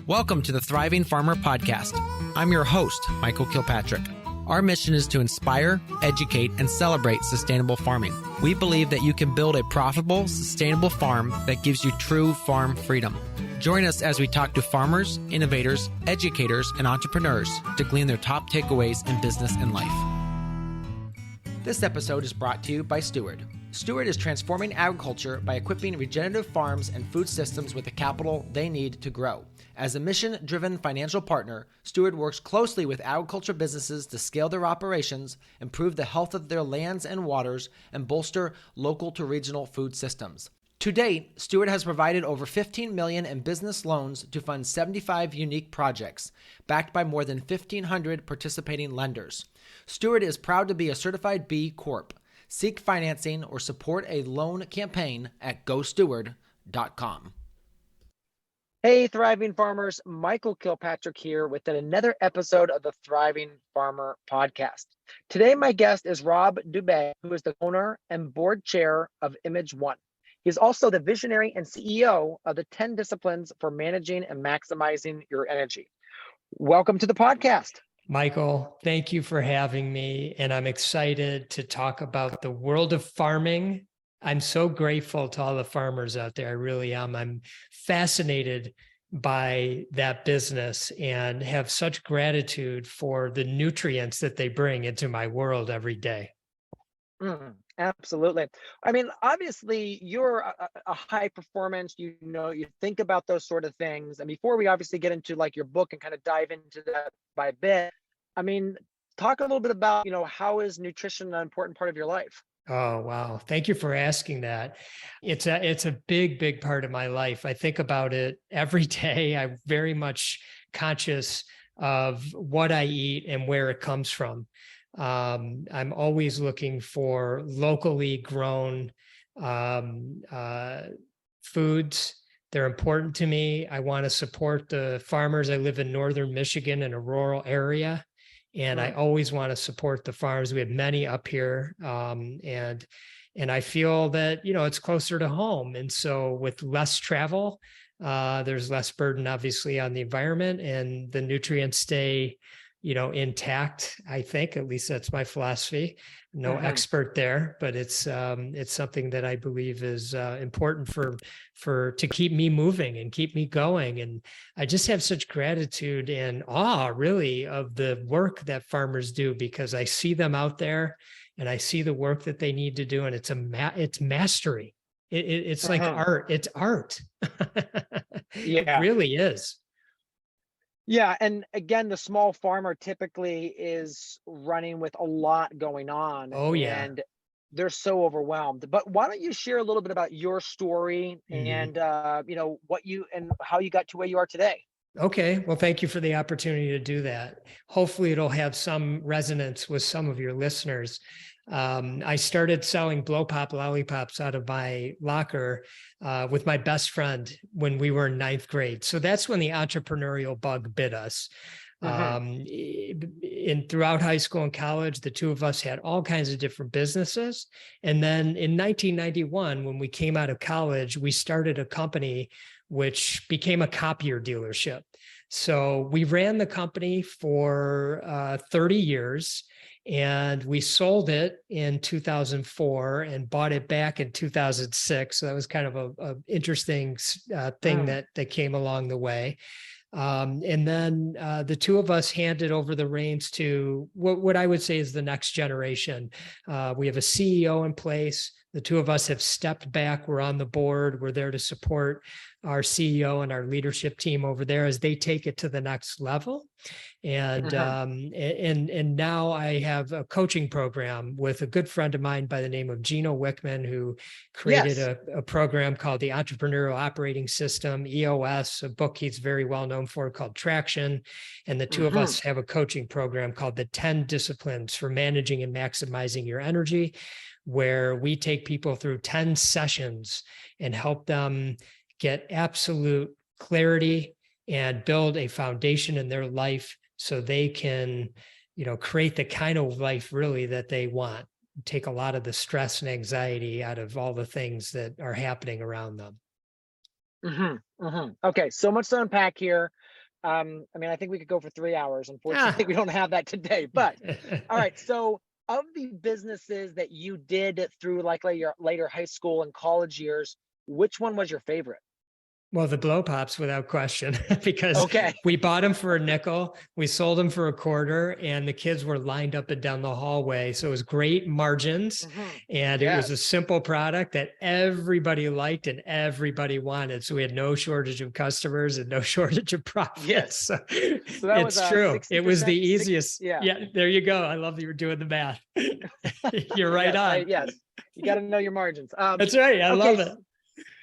Welcome to the Thriving Farmer Podcast. I'm your host, Michael Kilpatrick. Our mission is to inspire, educate, and celebrate sustainable farming. We believe that you can build a profitable, sustainable farm that gives you true farm freedom. Join us as we talk to farmers, innovators, educators, and entrepreneurs to glean their top takeaways in business and life. This episode is brought to you by Steward. Steward is transforming agriculture by equipping regenerative farms and food systems with the capital they need to grow. As a mission-driven financial partner, Steward works closely with agriculture businesses to scale their operations, improve the health of their lands and waters, and bolster local to regional food systems. To date, Steward has provided over $15 million in business loans to fund 75 unique projects, backed by more than 1,500 participating lenders. Steward is proud to be a certified B Corp. Seek financing or support a loan campaign at gosteward.com. Hey, Thriving Farmers, Michael Kilpatrick here with another episode of the Thriving Farmer Podcast. Today, my guest is Rob Dube, who is the owner and board chair of imageOne. He's also the visionary and CEO of the 10 disciplines for managing and maximizing your energy. Welcome to the podcast. Michael, thank you for having me, and I'm excited to talk about the world of farming. I'm so grateful to all the farmers out there. I really am. I'm fascinated by that business and have such gratitude for the nutrients that they bring into my world every day. Absolutely. I mean, obviously, you're a high performance, you think about those sort of things. And before we obviously get into like your book and kind of dive into that by a bit, I mean, talk a little bit about, how is nutrition an important part of your life? Oh, wow. Thank you for asking that. It's a big, big part of my life. I think about it every day. I'm very much conscious of what I eat and where it comes from. I'm always looking for locally grown foods. They're important to me. I want to support the farmers. I live in northern Michigan in a rural area, and I always want to support the farms. We have many up here, and I feel that it's closer to home. And so with less travel, there's less burden, obviously, on the environment, and the nutrients stay intact. I think, at least that's my philosophy. No expert there, but it's something that I believe is important to keep me moving and keep me going. And I just have such gratitude and awe, really, of the work that farmers do, because I see them out there and I see the work that they need to do, and it's mastery. It's like art. It's art. Yeah. It really is. Yeah. And again, the small farmer typically is running with a lot going on. Oh, yeah. And they're so overwhelmed. But why don't you share a little bit about your story and, what you and how you got to where you are today? Okay. Well, thank you for the opportunity to do that. Hopefully it'll have some resonance with some of your listeners. I started selling blow pop lollipops out of my locker with my best friend when we were in 9th grade. So that's when the entrepreneurial bug bit us. Throughout high school and college, the two of us had all kinds of different businesses. And then in 1991, when we came out of college, we started a company which became a copier dealership. So we ran the company for 30 years. And we sold it in 2004 and bought it back in 2006. So that was kind of a interesting thing that came along the way. And then the two of us handed over the reins to what I would say is the next generation. We have a CEO in place. The two of us have stepped back. We're on the board. We're there to support our CEO and our leadership team over there as they take it to the next level. And now I have a coaching program with a good friend of mine by the name of Gino, who created a program called the Entrepreneurial Operating System, EOS, a book he's very well known for called Traction. And the two of us have a coaching program called the 10 Disciplines for Managing and Maximizing Your Energy, where we take people through 10 sessions and help them get absolute clarity and build a foundation in their life so they can, create the kind of life really that they want. Take a lot of the stress and anxiety out of all the things that are happening around them. Okay, so much to unpack here. I mean, I think we could go for 3 hours. Unfortunately, we don't have that today. But all right. So of the businesses that you did through like your later high school and college years, which one was your favorite? Well, the blow pops without question, because Okay. we bought them for a nickel, we sold them for a quarter, and the kids were lined up and down the hallway. So it was great margins, and it was a Yes. simple product that everybody liked and everybody wanted. So we had no shortage of customers and no shortage of profits. Yes. So So that was it's true. It was the 60%, easiest. yeah. Yeah, there you go. I love that you were doing the math. You're right Yes, on. yes. You got to know your margins. That's right. I love it.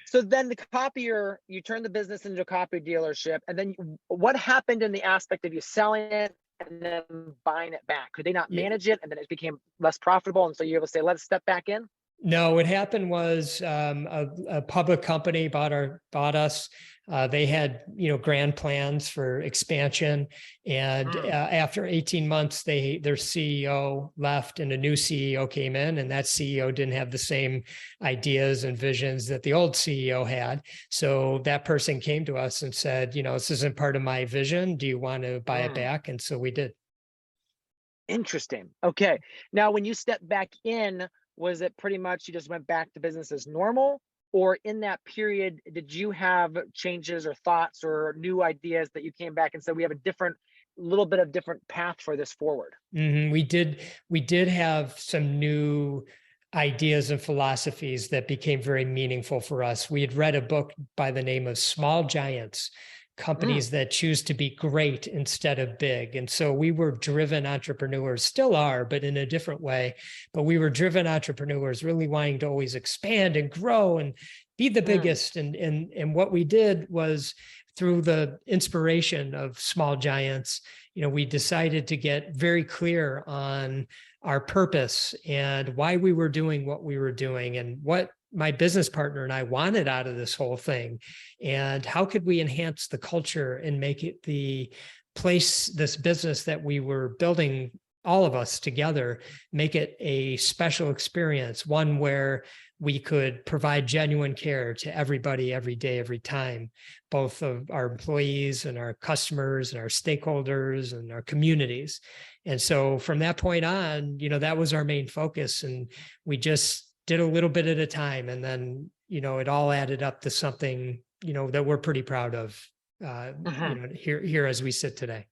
So then the copier, you turned the business into a copy dealership. And then what happened in the aspect of you selling it and then buying it back? Could they not manage it? And then it became less profitable. And so you're able to say, let's step back in? No, what happened was a public company bought us. They had, grand plans for expansion, and after 18 months, their CEO left, and a new CEO came in, and that CEO didn't have the same ideas and visions that the old CEO had. So that person came to us and said, this isn't part of my vision. Do you want to buy it back? And so we did. Interesting. Okay. Now, when you stepped back in, was it pretty much you just went back to business as normal? Or in that period, did you have changes or thoughts or new ideas that you came back and said, we have a little bit of different path for this forward? We did have some new ideas and philosophies that became very meaningful for us. We had read a book by the name of Small Giants, companies that choose to be great instead of big. And so we were driven entrepreneurs, still are, but in a different way. But we were driven entrepreneurs, really wanting to always expand and grow and be the biggest. And what we did was, through the inspiration of Small Giants, we decided to get very clear on our purpose and why we were doing what we were doing and what my business partner and I wanted out of this whole thing, and how could we enhance the culture and make it the place, this business that we were building, all of us together, make it a special experience, one where we could provide genuine care to everybody, every day, every time, both of our employees and our customers and our stakeholders and our communities. And so from that point on, that was our main focus, and we just did a little bit at a time. And then, it all added up to something, that we're pretty proud of, here as we sit today.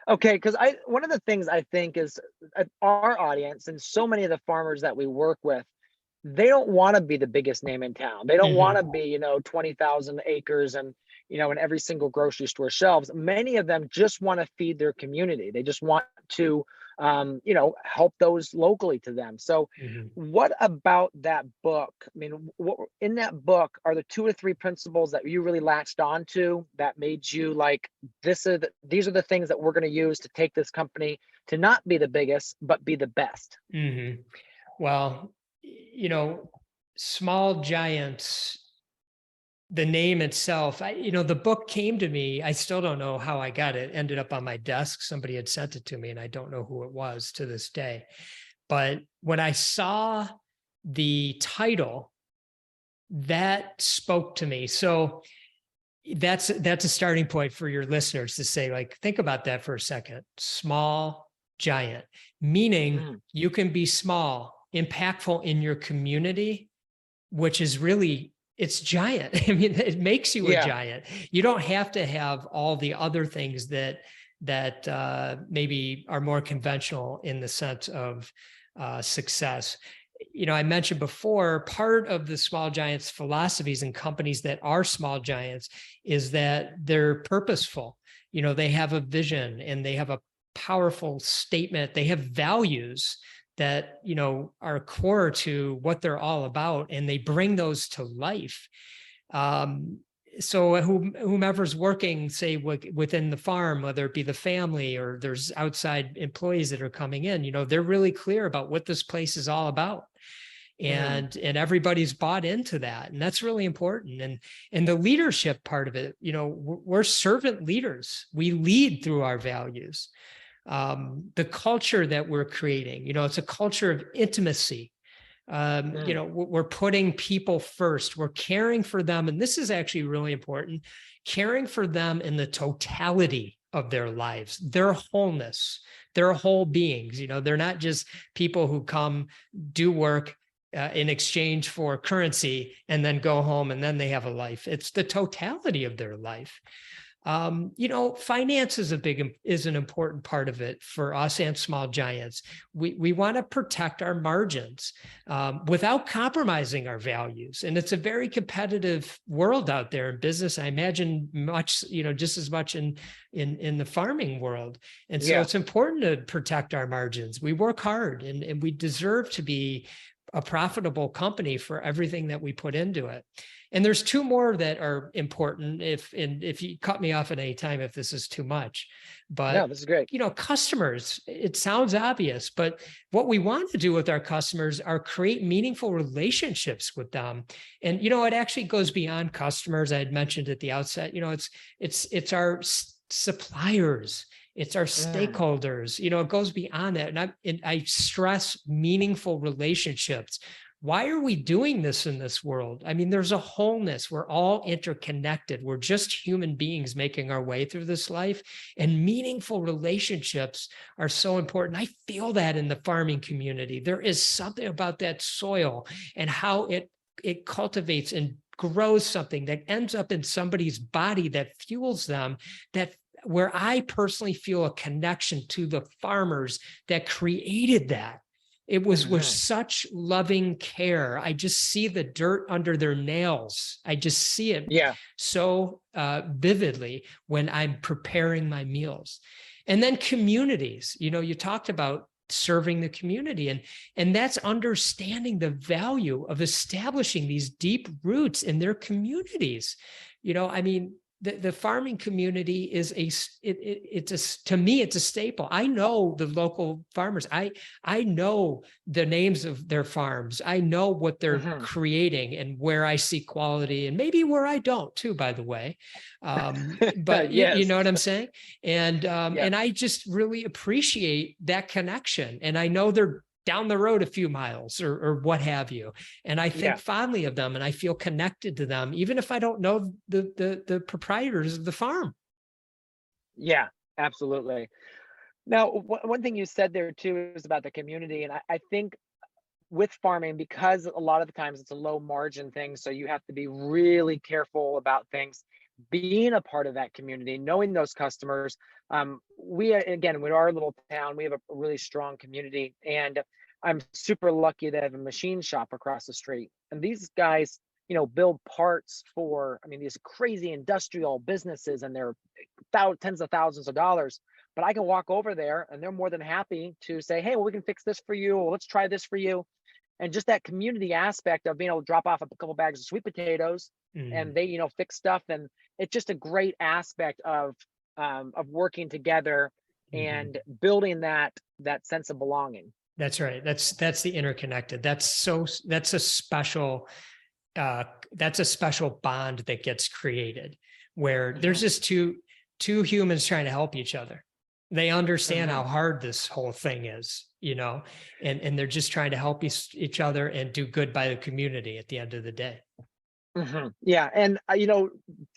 Okay. Because one of the things I think is our audience and so many of the farmers that we work with, they don't want to be the biggest name in town. They don't want to be, 20,000 acres and, in every single grocery store shelves. Many of them just want to feed their community. They just want to, help those locally to them. So what about that book? I mean, in that book are the 2 or 3 principles that you really latched onto that made you like, these are the things that we're going to use to take this company to not be the biggest, but be the best? Well, Small Giants, the name itself, the book came to me. I still don't know how I got it. Ended up on my desk. Somebody had sent it to me, and I don't know who it was to this day. But when I saw the title, that spoke to me. So that's a starting point for your listeners to say, like, think about that for a second. Small giant, meaning you can be small, impactful in your community, which is really, it's giant. I mean, it makes you a giant. You don't have to have all the other things that maybe are more conventional in the sense of success. I mentioned before, part of the Small Giants philosophies and companies that are small giants is that they're purposeful. They have a vision and they have a powerful statement. They have values that, are core to what they're all about, and they bring those to life. So whomever's working, say, within the farm, whether it be the family or there's outside employees that are coming in, they're really clear about what this place is all about. And everybody's bought into that. And that's really important. And the leadership part of it, we're servant leaders. We lead through our values. The culture that we're creating, it's a culture of intimacy. We're putting people first. We're caring for them. And this is actually really important. caring for them in the totality of their lives, their wholeness, their whole beings. They're not just people who come, do work in exchange for currency and then go home and then they have a life. It's the totality of their life. Finance is an important part of it for us and Small Giants. We want to protect our margins without compromising our values. And it's a very competitive world out there in business. I imagine just as much in the farming world. And so it's important to protect our margins. We work hard and we deserve to be a profitable company for everything that we put into it. And there's two more that are important. If you cut me off at any time, if this is too much, but no, this is great. Customers, it sounds obvious, but what we want to do with our customers are create meaningful relationships with them. And, it actually goes beyond customers. I had mentioned at the outset, it's our suppliers. It's our stakeholders, it goes beyond that. And I stress meaningful relationships. Why are we doing this in this world? I mean, there's a wholeness. We're all interconnected. We're just human beings making our way through this life, and meaningful relationships are so important. I feel that in the farming community. There is something about that soil and how it cultivates and grows something that ends up in somebody's body that fuels them, where I personally feel a connection to the farmers that created that. It was with such loving care. I just see the dirt under their nails. I just see it so vividly when I'm preparing my meals. And then communities, you talked about serving the community, and that's understanding the value of establishing these deep roots in their communities. The farming community is to me, it's a staple. I know the local farmers. I know the names of their farms. I know what they're creating and where I see quality, and maybe where I don't too, by the way. But you know what I'm saying? And I just really appreciate that connection. And I know they're down the road a few miles or what have you. And I think fondly of them, and I feel connected to them, even if I don't know the proprietors of the farm. Yeah, absolutely. Now, one thing you said there too is about the community. And I think with farming, because a lot of the times it's a low margin thing, so you have to be really careful about things, being a part of that community, knowing those customers. Again, with our little town, we have a really strong community, and I'm super lucky to have a machine shop across the street. And these guys, build parts for, these crazy industrial businesses, and they're tens of thousands of dollars. But I can walk over there and they're more than happy to say, hey, well, we can fix this for you, or let's try this for you. And just that community aspect of being able to drop off a couple bags of sweet potatoes and they, fix stuff. And it's just a great aspect of working together and building that sense of belonging. That's right. That's the interconnected. That's a special bond that gets created where there's just two humans trying to help each other. They understand how hard this whole thing is, and they're just trying to help each other and do good by the community at the end of the day. Yeah. And, in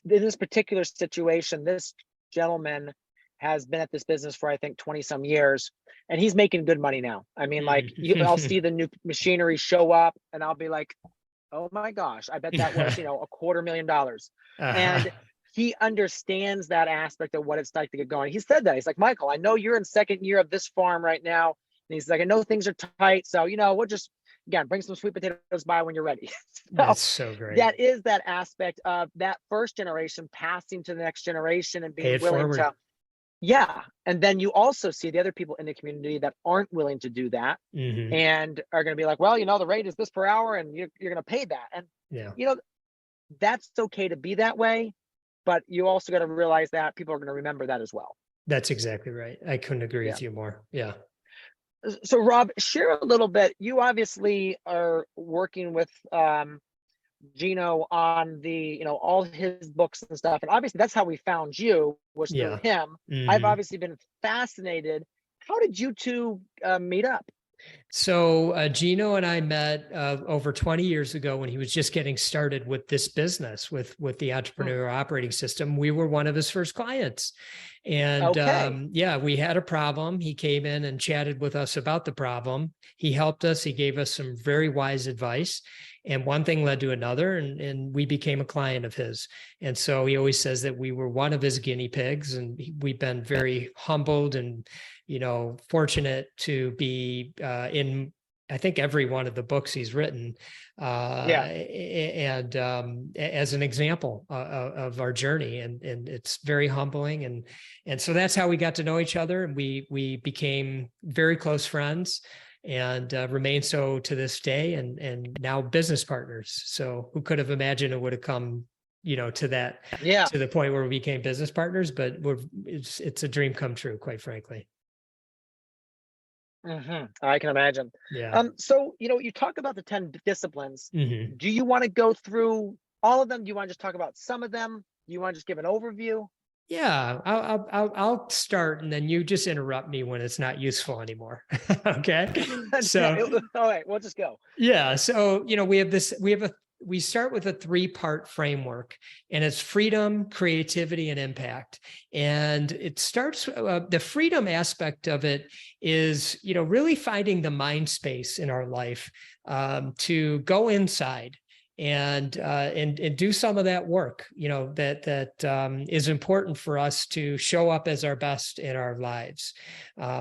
this particular situation, this gentleman has been at this business for, I think, 20 some years, and he's making good money now. I'll see the new machinery show up and I'll be like, oh my gosh, I bet that was, $250,000. And he understands that aspect of what it's like to get going. He said that. He's like, Michael, I know you're in second year of this farm right now. And he's like, I know things are tight. So, we'll just, again, bring some sweet potatoes by when you're ready. That's so great. That is that aspect of that first generation passing to the next generation and being willing to. Yeah. And then you also see the other people in the community that aren't willing to do that and are going to be like, well, the rate is this per hour and you're going to pay that. And, that's okay to be that way, but you also got to realize that people are going to remember that as well. That's exactly right. I couldn't agree with you more. Yeah. So Rob, share a little bit. You obviously are working with Gino on the, all his books and stuff. And obviously that's how we found you, was through him. I've obviously been fascinated. How did you two meet up? So Gino and I met over 20 years ago when he was just getting started with this business, with the entrepreneurial operating system. We were one of his first clients. And Okay. yeah, we had a problem. He came in and chatted with us about the problem. He helped us. He gave us some very wise advice. And one thing led to another, and we became a client of his. And so he always says that we were one of his guinea pigs, and we've been very humbled and, fortunate to be in, I think, every one of the books he's written, and as an example of our journey, and it's very humbling, and so that's how we got to know each other, and we became very close friends, and remain so to this day, and now business partners. So who could have imagined it would have come, to that, to the point where we became business partners? But it's a dream come true, quite frankly. I can imagine. Yeah. So, you talk about the 10 disciplines. Mm-hmm. Do you want to go through all of them? Do you want to just talk about some of them? Do you want to just give an overview? Yeah, I'll start, and then you just interrupt me when it's not useful anymore. Okay. So, all right, we'll just go. Yeah. So, we start with a 3-part framework, and it's freedom, creativity, and impact. And it starts, the freedom aspect of it is, really finding the mind space in our life, to go inside and do some of that work, that is important for us to show up as our best in our lives.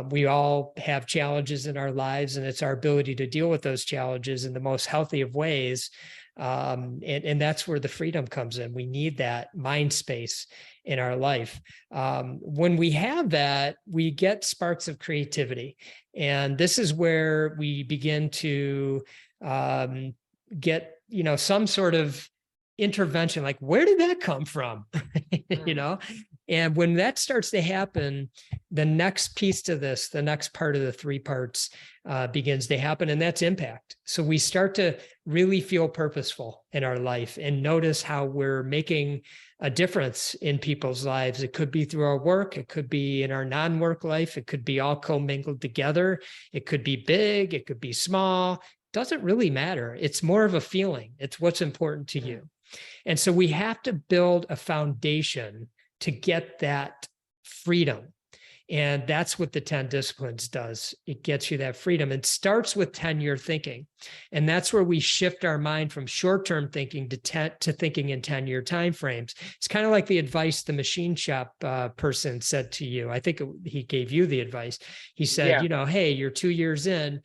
We all have challenges in our lives, and it's our ability to deal with those challenges in the most healthy of ways. And that's where the freedom comes in. We need that mind space in our life. When we have that, we get sparks of creativity. And this is where we begin to get, some sort of intervention, like, where did that come from? And when that starts to happen, the next piece to this, the next part of the 3 parts begins to happen, and that's impact. So we start to really feel purposeful in our life and notice how we're making a difference in people's lives. It could be through our work. It could be in our non-work life. It could be all commingled together. It could be big. It could be small. Doesn't really matter. It's more of a feeling. It's what's important to you. And so we have to build a foundation to get that freedom. And that's what the 10 disciplines does. It gets you that freedom. It starts with 10-year thinking. And that's where we shift our mind from short-term thinking to thinking in 10-year timeframes. It's kind of like the advice the machine shop person said to you. I think he gave you the advice. He said, hey, you're 2 years in,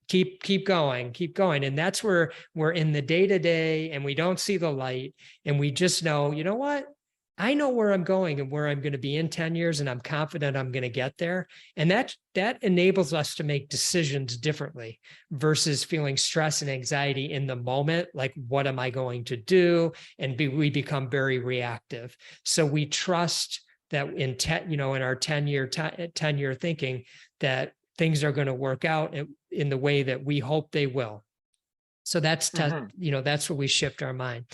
keep going. And that's where we're in the day-to-day, and we don't see the light, and we just know, you know what? I know where I'm going and where I'm going to be in 10 years, and I'm confident I'm going to get there. And that enables us to make decisions differently versus feeling stress and anxiety in the moment. Like, what am I going to do? And we become very reactive. So we trust that in our 10-year thinking, that things are going to work out in the way that we hope they will. So that's, that's where we shift our mind.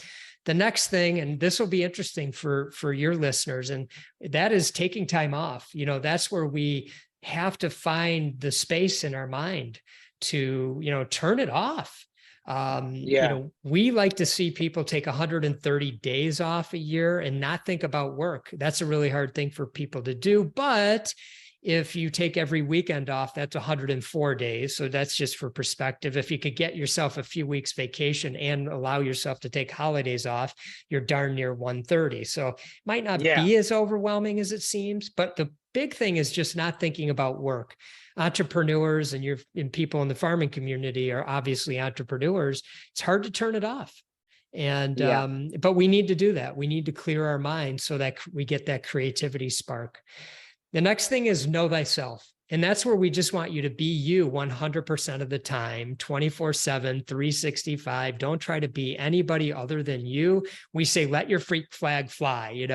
The next thing, and this will be interesting for your listeners, and that is taking time off. That's where we have to find the space in our mind to, turn it off. We like to see people take 130 days off a year and not think about work. That's a really hard thing for people to do. But if you take every weekend off, that's 104 days. So that's just for perspective. If you could get yourself a few weeks vacation and allow yourself to take holidays off, you're darn near 130. So it might not be as overwhelming as it seems, but the big thing is just not thinking about work. Entrepreneurs and people in the farming community are obviously entrepreneurs. It's hard to turn it off. And, but we need to do that. We need to clear our mind so that we get that creativity spark. The next thing is know thyself. And that's where we just want you to be you 100% of the time, 24/7, 365. Don't try to be anybody other than you. We say, let your freak flag fly,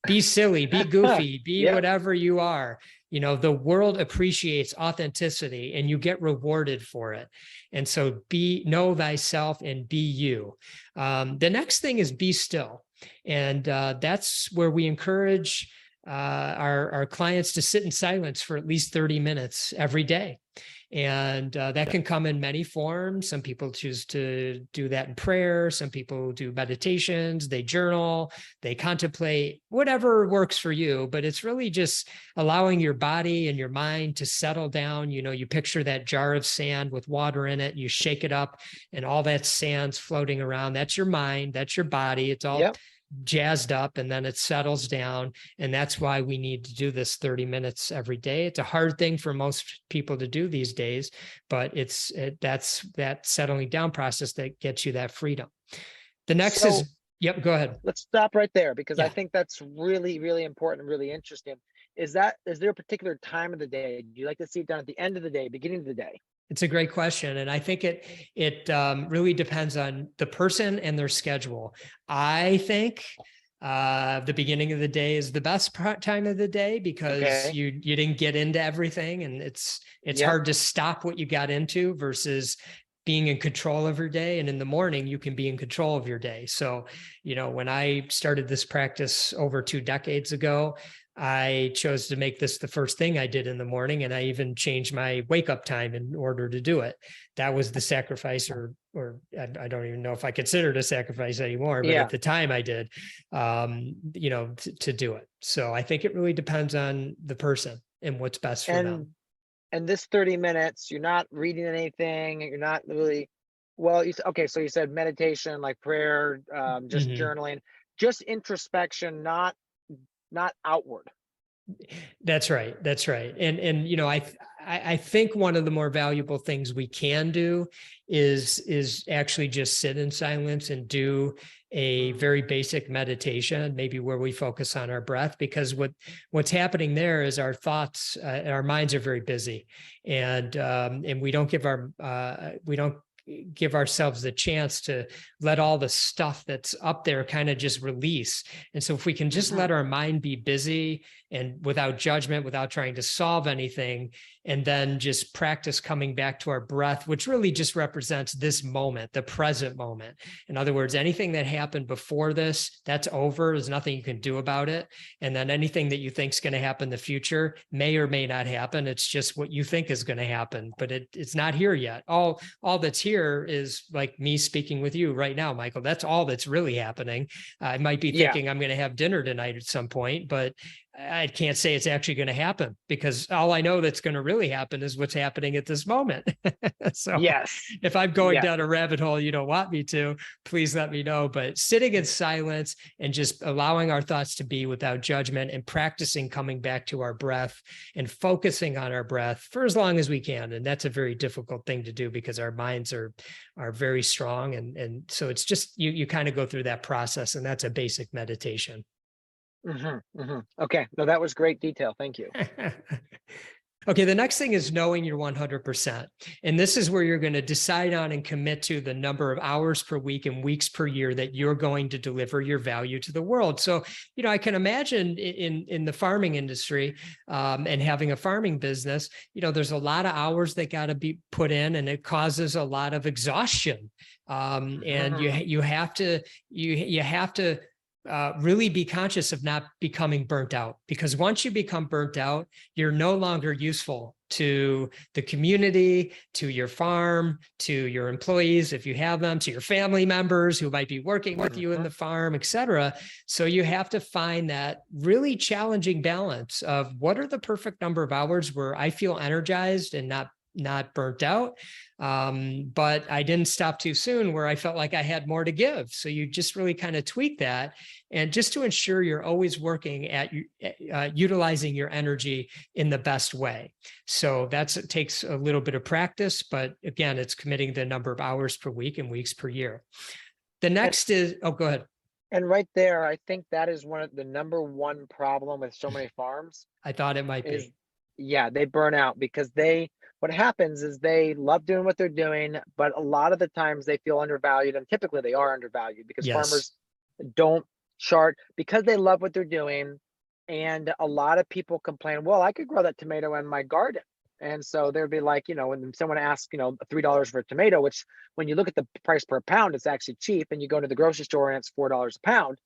be silly, be goofy, be whatever you are. The world appreciates authenticity, and you get rewarded for it. And so know thyself and be you. The next thing is be still. And that's where we encourage our clients to sit in silence for at least 30 minutes every day. And that can come in many forms. Some people choose to do that in prayer. Some people do meditations, they journal, they contemplate, whatever works for you. But it's really just allowing your body and your mind to settle down. You know, you picture that jar of sand with water in it, you shake it up and all that sand's floating around. That's your mind, that's your body. It's all jazzed up, and then it settles down. And that's why we need to do this 30 minutes every day. It's a hard thing for most people to do these days, but that's that settling down process that gets you that freedom. The next is, yep, go ahead. Let's stop right there, because I think that's really, really important and really interesting. Is there a particular time of the day? Do you like to see it done at the end of the day, beginning of the day? It's a great question. And I think it really depends on the person and their schedule. I think the beginning of the day is the best time of the day, because you didn't get into everything, and it's hard to stop what you got into versus being in control of your day. And in the morning, you can be in control of your day. So, you know, when I started this practice over 2 decades ago, I chose to make this the first thing I did in the morning. And I even changed my wake up time in order to do it. That was the sacrifice, or I don't even know if I consider it a sacrifice anymore, but at the time I did, you know, to do it. So I think it really depends on the person and what's best for them. And this 30 minutes, you're not reading anything, you're not really, well, so you said meditation, like prayer, just journaling, just introspection, not outward. That's right. That's right. And you know, I think one of the more valuable things we can do is actually just sit in silence and do a very basic meditation, maybe where we focus on our breath, because what's happening there is our thoughts, our minds are very busy, and we don't give ourselves the chance to let all the stuff that's up there kind of just release. And so if we can just let our mind be busy and without judgment, without trying to solve anything, and then just practice coming back to our breath, which really just represents this moment, the present moment. In other words, anything that happened before this, that's over. There's nothing you can do about it. And then anything that you think is going to happen in the future may or may not happen. It's just what you think is going to happen, but it's not here yet. All that's here is like me speaking with you right now, Michael. That's all that's really happening. I might be thinking I'm going to have dinner tonight at some point, but I can't say it's actually going to happen, because all I know that's going to really happen is what's happening at this moment. So if I'm going down a rabbit hole you don't want me to, please let me know. But sitting in silence and just allowing our thoughts to be without judgment, and practicing coming back to our breath and focusing on our breath for as long as we can. And that's a very difficult thing to do, because our minds are very strong. And so it's just, you kind of go through that process, and that's a basic meditation. Okay. No, that was great detail. Thank you. Okay. The next thing is knowing your 100%. And this is where you're going to decide on and commit to the number of hours per week and weeks per year that you're going to deliver your value to the world. So, you know, I can imagine in the farming industry, and having a farming business, you know, there's a lot of hours that got to be put in, and it causes a lot of exhaustion. And you have to really be conscious of not becoming burnt out, because once you become burnt out, you're no longer useful to the community, to your farm, to your employees, if you have them, to your family members who might be working with you in the farm, et cetera. So you have to find that really challenging balance of what are the perfect number of hours where I feel energized and not burnt out. But I didn't stop too soon, where I felt like I had more to give. So you just really kind of tweak that, and just to ensure you're always working at utilizing your energy in the best way. So it takes a little bit of practice, but again, it's committing the number of hours per week and weeks per year. The next is, go ahead. And right there, I think that is one of the number one problem with so many farms. I thought it might be. Yeah, they burn out because what happens is they love doing what they're doing, but a lot of the times they feel undervalued, and typically they are undervalued because farmers don't chart because they love what they're doing. And a lot of people complain, well, I could grow that tomato in my garden. And so they'd be like, you know, when someone asks, you know, $3 for a tomato, which when you look at the price per pound, it's actually cheap. And you go to the grocery store and it's $4 a pound.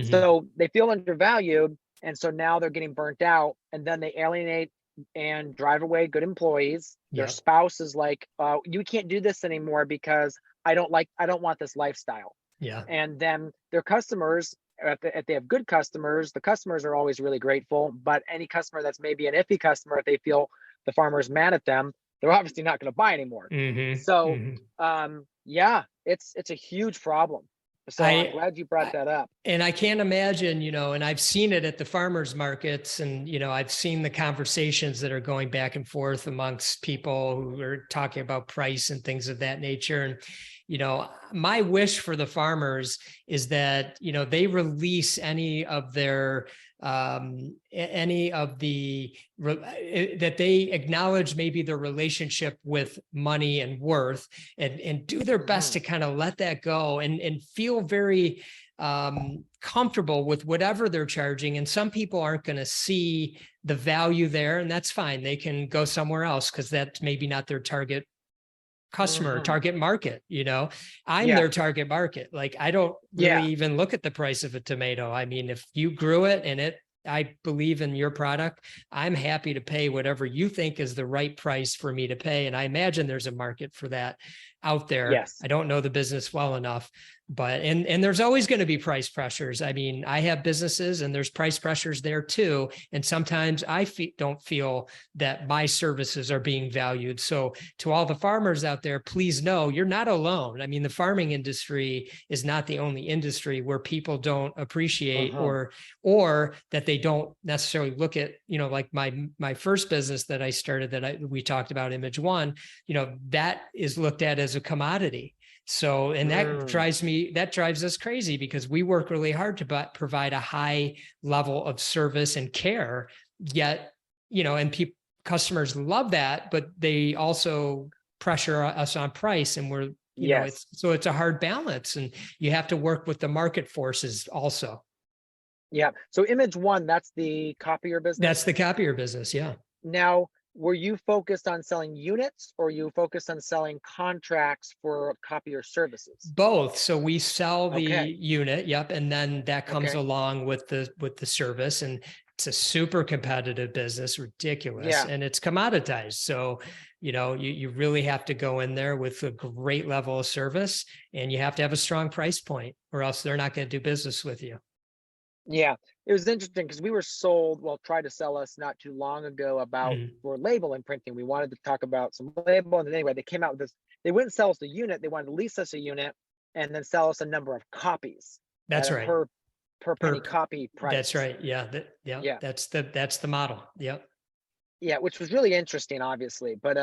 So they feel undervalued. And so now they're getting burnt out, and then they alienate and drive away good employees. Their Yep. spouse is like, you can't do this anymore because I don't want this lifestyle. Yeah. And then their customers, if they have good customers, the customers are always really grateful. But any customer that's maybe an iffy customer, if they feel the farmer's mad at them, they're obviously not going to buy anymore. So, yeah, it's a huge problem. So I'm glad you brought that up. And I can't imagine, and I've seen it at the farmers markets, and, I've seen the conversations that are going back and forth amongst people who are talking about price and things of that nature. And, my wish for the farmers is that, they release any of their, that they acknowledge maybe their relationship with money and worth, and do their best to kind of let that go and feel very comfortable with whatever they're charging. And some people aren't going to see the value there, and that's fine. They can go somewhere else because that's maybe not their target customer, target market. I'm their target market. Like, I don't really even look at the price of a tomato. I mean, if you grew it and I believe in your product, I'm happy to pay whatever you think is the right price for me to pay. And I imagine there's a market for that out there. Yes. I don't know the business well enough, but, and there's always going to be price pressures. I mean, I have businesses and there's price pressures there too. And sometimes I don't feel that my services are being valued. So to all the farmers out there, please know you're not alone. I mean, the farming industry is not the only industry where people don't appreciate or that they don't necessarily look at, like my first business that I started we talked about, imageOne, that is looked at as a commodity. So, and that drives us crazy because we work really hard to provide a high level of service and care, yet, and customers love that, but they also pressure us on price, and we're, it's a hard balance, and you have to work with the market forces also. Yeah. So imageOne, that's the copier business? That's the copier business. Yeah. Now, were you focused on selling units, or you focused on selling contracts for copier services? Both. So we sell the unit. Yep. And then that comes along with the service, and it's a super competitive business, ridiculous. And it's commoditized. So, you really have to go in there with a great level of service, and you have to have a strong price point, or else they're not going to do business with you. Yeah, it was interesting because we were tried to sell us not too long ago about for label and printing. We wanted to talk about some label, and then anyway, they came out with this. They wouldn't sell us the unit; they wanted to lease us a unit and then sell us a number of copies. That's right. Per penny copy price. That's right. Yeah. That's the model. Yep. Yeah, which was really interesting, obviously, but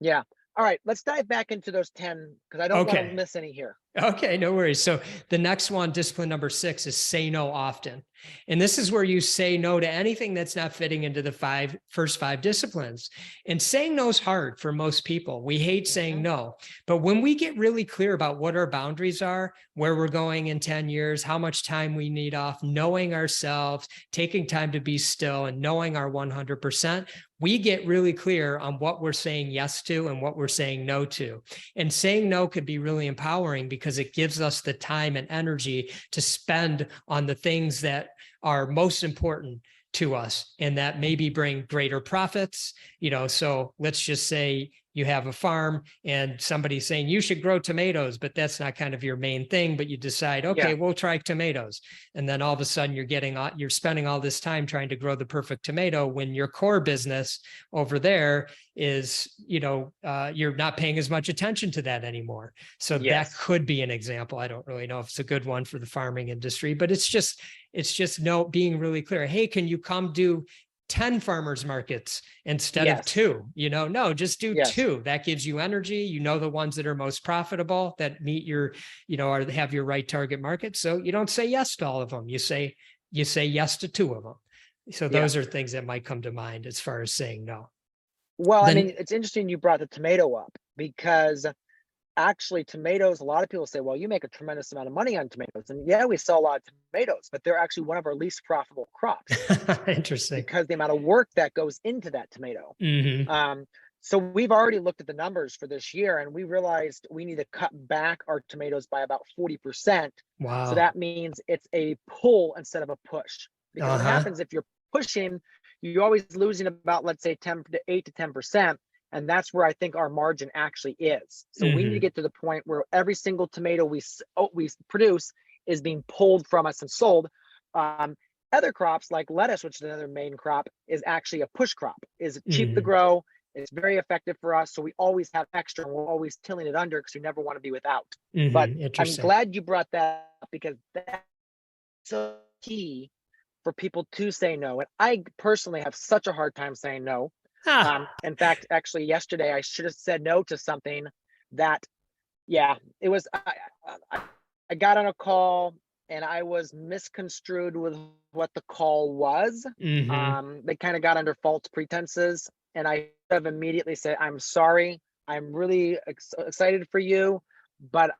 yeah. All right, let's dive back into those 10 because I don't want to miss any here. Okay, no worries. So the next one, discipline number 6, is say no often. And this is where you say no to anything that's not fitting into the first 5 disciplines. And saying no is hard for most people. We hate saying no. But when we get really clear about what our boundaries are, where we're going in 10 years, how much time we need off, knowing ourselves, taking time to be still, and knowing our 100%, we get really clear on what we're saying yes to and what we're saying no to. And saying no could be really empowering because it gives us the time and energy to spend on the things that are most important to us and that maybe bring greater profits. So let's just say you have a farm and somebody's saying you should grow tomatoes, but that's not kind of your main thing, but you decide, okay, we'll try tomatoes. And then all of a sudden you're spending all this time trying to grow the perfect tomato when your core business over there is, you're not paying as much attention to that anymore. So that could be an example. I don't really know if it's a good one for the farming industry, but it's just being really clear. Hey, can you come do 10 farmers markets instead of 2? No, just do 2. That gives you energy. The ones that are most profitable, that meet your, or have your right target market. So you don't say yes to all of them. You say yes to 2 of them. So those are things that might come to mind as far as saying no. Well, it's interesting you brought the tomato up because actually tomatoes, a lot of people say, well, you make a tremendous amount of money on tomatoes. And we sell a lot of tomatoes, but they're actually one of our least profitable crops. Interesting. Because the amount of work that goes into that tomato. So we've already looked at the numbers for this year, and we realized we need to cut back our tomatoes by about 40%. Wow. So that means it's a pull instead of a push. Because what happens if you're pushing, you're always losing about, let's say, 8 to 10%. And that's where I think our margin actually is. So we need to get to the point where every single tomato we produce is being pulled from us and sold. Other crops like lettuce, which is another main crop, is actually a push crop. Is cheap to grow. It's very effective for us. So we always have extra, and we're always tilling it under because we never want to be without. But I'm glad you brought that up, because that's so key for people to say no. And I personally have such a hard time saying no. In fact, actually yesterday, I should have said no to something that, it was, I got on a call and I was misconstrued with what the call was. They kind of got under false pretenses, and I have immediately said, I'm sorry. I'm really excited for you, but I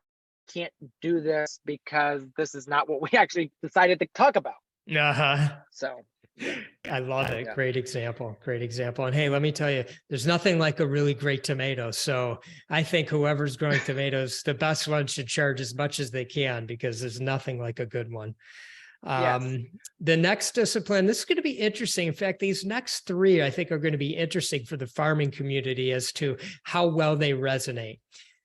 can't do this because this is not what we actually decided to talk about. So I love it. Great example. Great example. And hey, let me tell you, there's nothing like a really great tomato. So I think whoever's growing tomatoes, the best ones should charge as much as they can, because there's nothing like a good one. The next discipline, this is going to be interesting. In fact, these next three, I think, are going to be interesting for the farming community as to how well they resonate.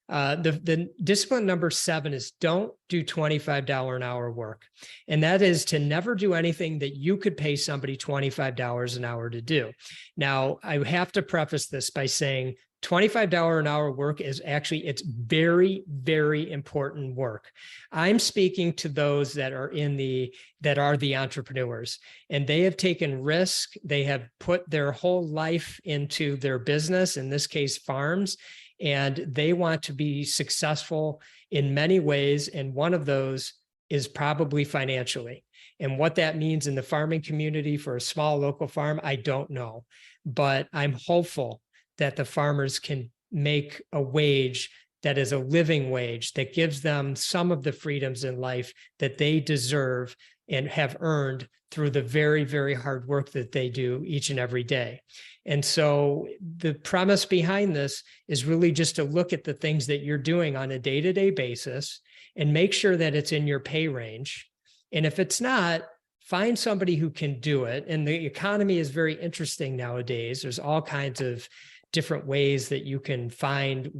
The discipline number 7 is don't do $25 an hour work. And that is to never do anything that you could pay somebody $25 an hour to do. Now, I have to preface this by saying $25 an hour work is actually, it's very, very important work. I'm speaking to those that are the entrepreneurs, and they have taken risk. They have put their whole life into their business, in this case, farms, and they want to be successful in many ways. And one of those is probably financially. And what that means in the farming community for a small local farm, I don't know, but I'm hopeful that the farmers can make a wage that is a living wage that gives them some of the freedoms in life that they deserve and have earned through the very, very hard work that they do each and every day. And so the premise behind this is really just to look at the things that you're doing on a day-to-day basis and make sure that it's in your pay range. And if it's not, find somebody who can do it. And the economy is very interesting nowadays. There's all kinds of different ways that you can find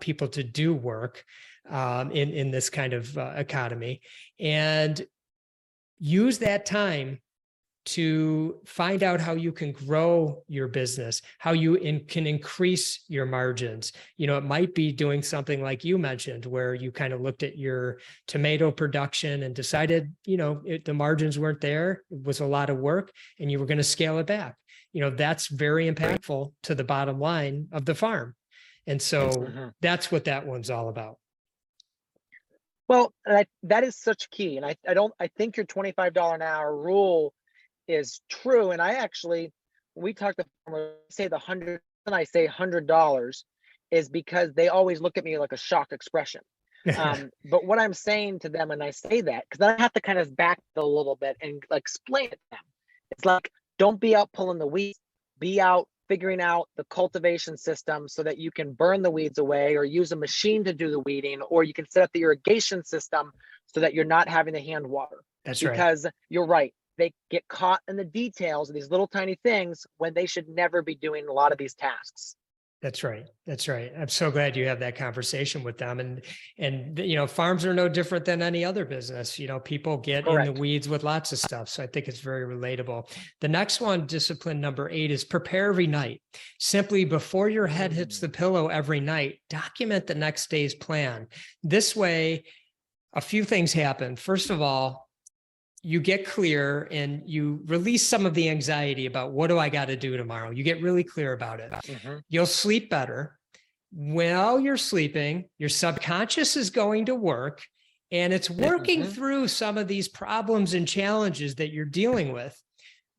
people to do work in this kind of economy, and use that time to find out how you can grow your business, how you can increase your margins. You know, it might be doing something like you mentioned, where you kind of looked at your tomato production and decided, you know, the margins weren't there. It was a lot of work and you were going to scale it back. You know, that's very impactful to the bottom line of the farm. And so that's what that one's all about. Well, that is such key. And I think your $25 an hour rule is true. And I actually, when we talk to farmers, say the 100, and I say $100 is because they always look at me like a shock expression. But what I'm saying to them, and I say that because I have to kind of back it a little bit and explain it to them. It's like, don't be out pulling the weeds, be out figuring out the cultivation system so that you can burn the weeds away, or use a machine to do the weeding, or you can set up the irrigation system so that you're not having to hand water. That's right. Because you're right. They get caught in the details of these little tiny things when they should never be doing a lot of these tasks. That's right. That's right. I'm so glad you have that conversation with them. And you know, farms are no different than any other business. You know, people get in the weeds with lots of stuff. So I think it's very relatable. The next one, discipline number 8, is prepare every night. Simply before your head hits the pillow every night, document the next day's plan. This way, a few things happen. First of all, you get clear and you release some of the anxiety about what do I got to do tomorrow. You get really clear about it. You'll sleep better. While you're sleeping, your subconscious is going to work, and it's working through some of these problems and challenges that you're dealing with.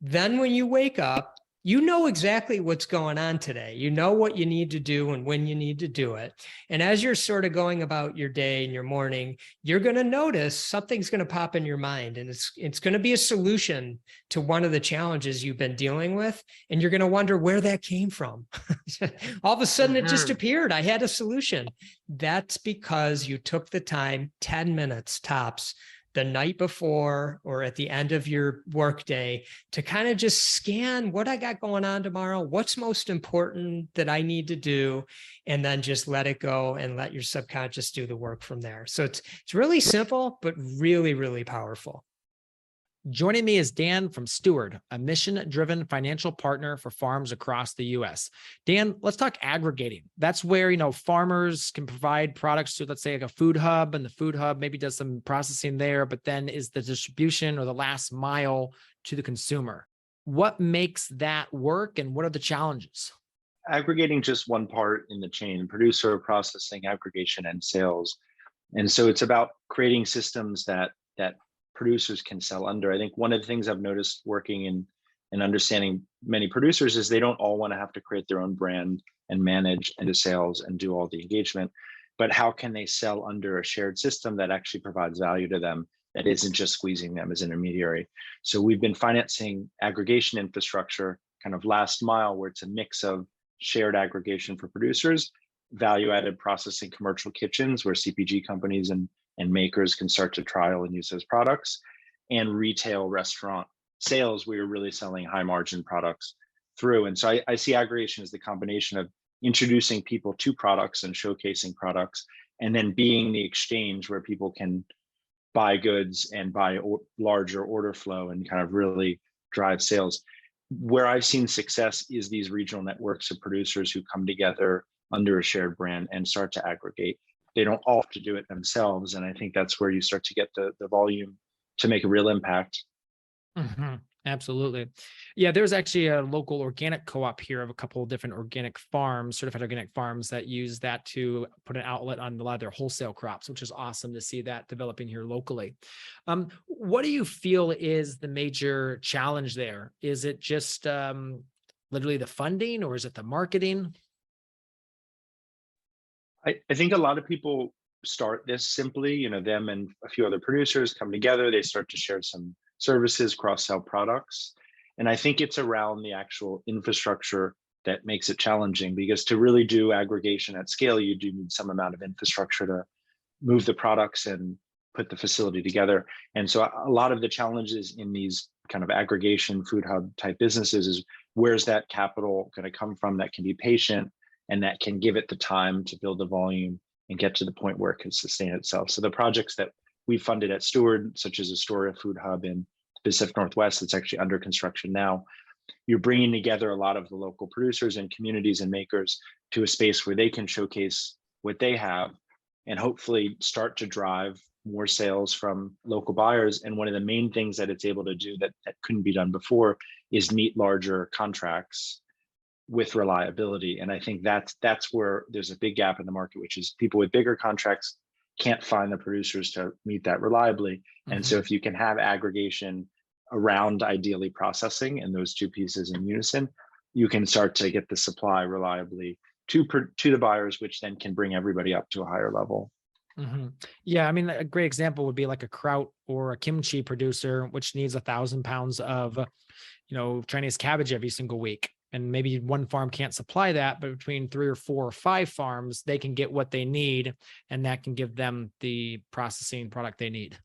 Then when you wake up, you know exactly what's going on today. You know what you need to do and when you need to do it. And as you're sort of going about your day and your morning, you're going to notice something's going to pop in your mind, and it's going to be a solution to one of the challenges you've been dealing with. And you're going to wonder where that came from. All of a sudden it just appeared. I had a solution. That's because you took the time, 10 minutes tops, the night before or at the end of your workday to kind of just scan what I got going on tomorrow, what's most important that I need to do, and then just let it go and let your subconscious do the work from there. So it's really simple, but really, really powerful. Joining me is Dan from Steward, a mission-driven financial partner for farms across the U.S. Dan, let's talk aggregating. That's where, farmers can provide products to, let's say, like a food hub, and the food hub maybe does some processing there, but then is the distribution or the last mile to the consumer. What makes that work, and what are the challenges? Aggregating just one part in the chain: producer, processing, aggregation, and sales. And so it's about creating systems that producers can sell under. I think one of the things I've noticed working and understanding many producers is they don't all want to have to create their own brand and manage and do sales and do all the engagement, but how can they sell under a shared system that actually provides value to them, that isn't just squeezing them as intermediary? So we've been financing aggregation infrastructure, kind of last mile, where it's a mix of shared aggregation for producers, value-added processing commercial kitchens where CPG companies and makers can start to trial and use those products, and retail restaurant sales where you're really selling high margin products through. And so I see aggregation as the combination of introducing people to products and showcasing products, and then being the exchange where people can buy goods and buy larger order flow and kind of really drive sales. Where I've seen success is these regional networks of producers who come together under a shared brand and start to aggregate. They don't all have to do it themselves. And I think that's where you start to get the volume to make a real impact. Mm-hmm. Absolutely. Yeah, there's actually a local organic co-op here of a couple of different organic farms, certified organic farms, that use that to put an outlet on a lot of their wholesale crops, which is awesome to see that developing here locally. What do you feel is the major challenge there? Is it just literally the funding, or is it the marketing? I think a lot of people start this simply, them and a few other producers come together, they start to share some services, cross-sell products. And I think it's around the actual infrastructure that makes it challenging, because to really do aggregation at scale, you do need some amount of infrastructure to move the products and put the facility together. And so a lot of the challenges in these kind of aggregation food hub type businesses is, where's that capital going to come from that can be patient and that can give it the time to build the volume and get to the point where it can sustain itself. So the projects that we funded at Steward, such as Astoria Food Hub in the Pacific Northwest, that's actually under construction now, you're bringing together a lot of the local producers and communities and makers to a space where they can showcase what they have and hopefully start to drive more sales from local buyers. And one of the main things that it's able to do that couldn't be done before is meet larger contracts with reliability. And I think that's where there's a big gap in the market, which is people with bigger contracts can't find the producers to meet that reliably. And so if you can have aggregation around ideally processing and those two pieces in unison, you can start to get the supply reliably to the buyers, which then can bring everybody up to a higher level. Mm-hmm. Yeah, I mean, a great example would be like a kraut or a kimchi producer, which needs 1,000 pounds of, Chinese cabbage every single week. And maybe one farm can't supply that, but between 3 or 4 or 5 farms, they can get what they need, and that can give them the processing product they need.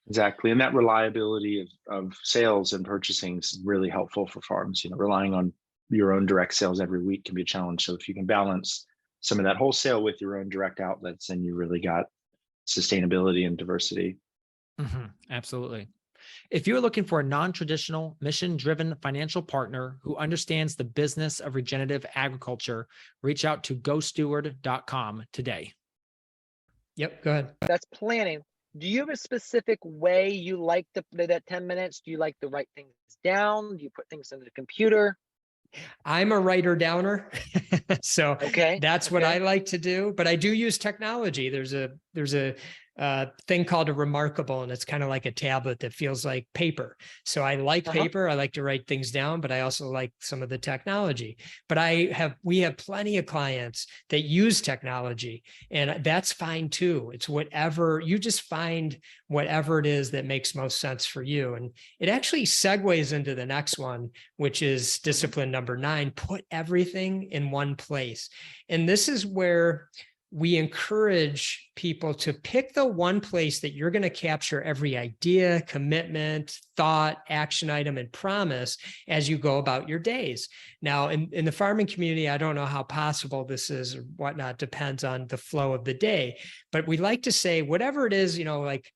Exactly. And that reliability of sales and purchasing is really helpful for farms. Relying on your own direct sales every week can be a challenge. So if you can balance some of that wholesale with your own direct outlets, then you really got sustainability and diversity. Mm-hmm. Absolutely. If you're looking for a non-traditional, mission-driven financial partner who understands the business of regenerative agriculture, reach out to gosteward.com today. Yep, go ahead. That's planning. Do you have a specific way you like that 10 minutes? Do you like to write things down? Do you put things into the computer? I'm a writer downer. So that's what I like to do, but I do use technology. There's a thing called a Remarkable, and it's kind of like a tablet that feels like paper. So I like paper. I like to write things down, but I also like some of the technology. But we have plenty of clients that use technology, and that's fine too. It's whatever, you just find whatever it is that makes most sense for you. And it actually segues into the next one, which is discipline number 9, put everything in one place. And this is where we encourage people to pick the one place that you're going to capture every idea, commitment, thought, action item, and promise as you go about your days. Now, in the farming community, I don't know how possible this is or whatnot, depends on the flow of the day. But we like to say, whatever it is, like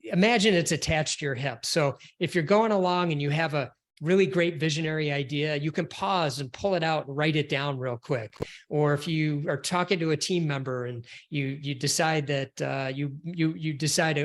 imagine it's attached to your hip. So if you're going along and you have a really great visionary idea, you can pause and pull it out and write it down real quick. Or if you are talking to a team member and you decide that you decide